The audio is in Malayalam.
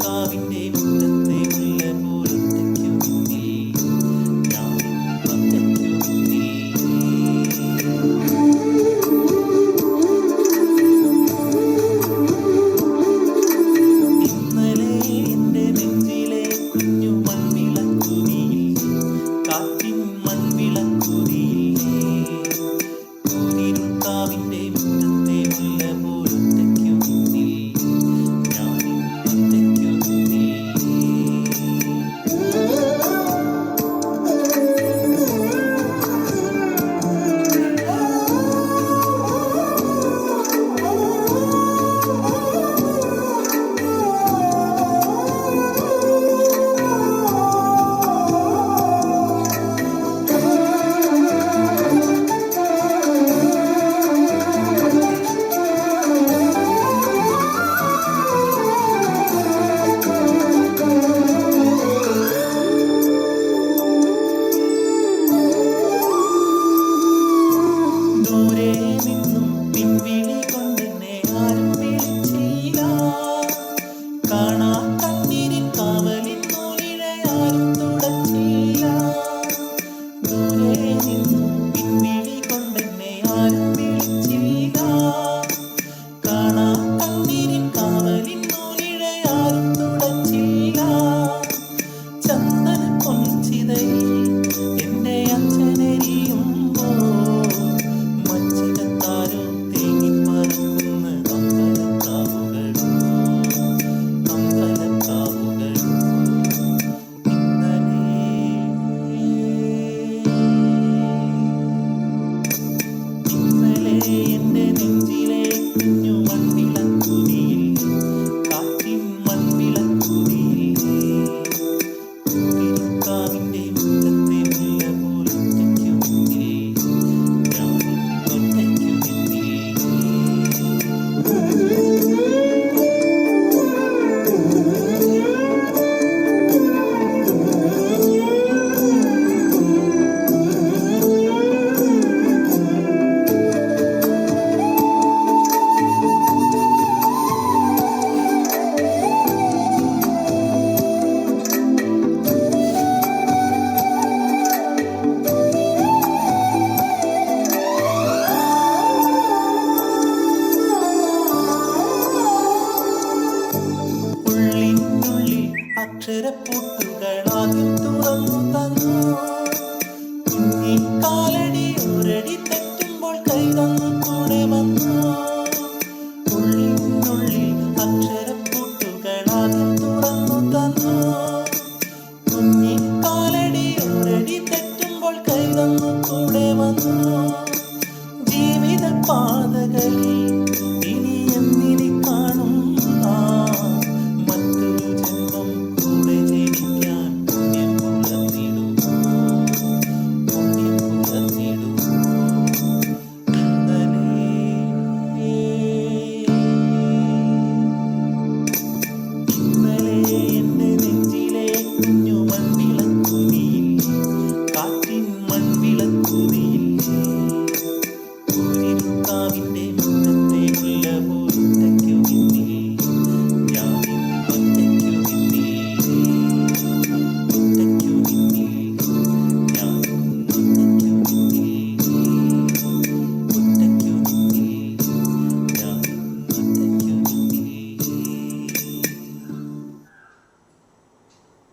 കുളിരുക്കാവിൻ്റെ മുറ്റത്തെ മുല്ല പോലൊറ്റയ്ക്കു നിന്നിൽ ഞാനും ഒറ്റയ്ക്കു ഇന്നലെ എൻ്റെ നെഞ്ചിലെ കുഞ്ഞു മൺവിളക്കുതിയിൽ കാറ്റിൻ മൺവിളക്കുതിയില്ലേ കുളിരുക്കാവിൻ്റെ മുറ്റത്തെ മുല്ല പോലൊറ്റയ്ക്കു നിന്നിൽ ഞാനും ഒറ്റയ്ക്കു ദൂരെ നിന്നും പിൻവിളി കൊണ്ടെന്നെ ആരും വിളിച്ചില്ല കാണാ കണ്ണീരിൻ കാവലിൻ നൂലിഴയാരും തുടച്ചില്ല ദൂരെ നിന്നും പിൻവിളി കൊണ്ടെന്നെ ആരും വിളിച്ചില്ല കാണാ കണ്ണീരിൻ കാവലിൻ നൂലിഴയാരും തുടച്ചില്ല ചന്ദന പൊൻചിതയിൽ എൻ്റെ അച്ഛനെരിയുമ്പോൾ മച്ചികത്താരോ തേങ്ങിപ്പറക്കുന്ന അമ്പലക്കാവുകളോ ഇന്നലെ എൻ്റെ നെഞ്ചിലെ കുഞ്ഞു മൺവിളക്കുതിയിൽ കാറ്റിൻ മൺവിളക്കുതിയില്ലേ കുളിരുക്കാവിൻ്റെ മുറ്റത്തെ മുല്ല പോലൊറ്റയ്ക്കു നിന്നിൽ ഞാനും ഒറ്റയ്ക്കു ഉള്ളിനുള്ളിൽ അക്ഷരപ്പൂട്ടുകളാദ്യം തുറന്നു തന്നു കുഞ്ഞിക്കാലടി ഒരടി തെറ്റുമ്പോൾ കൈ തന്നു കൂടെ വന്നു ഉള്ളിനുള്ളിൽ അക്ഷരപ്പൂട്ടുകളാദ്യം തുറന്നു തന്നു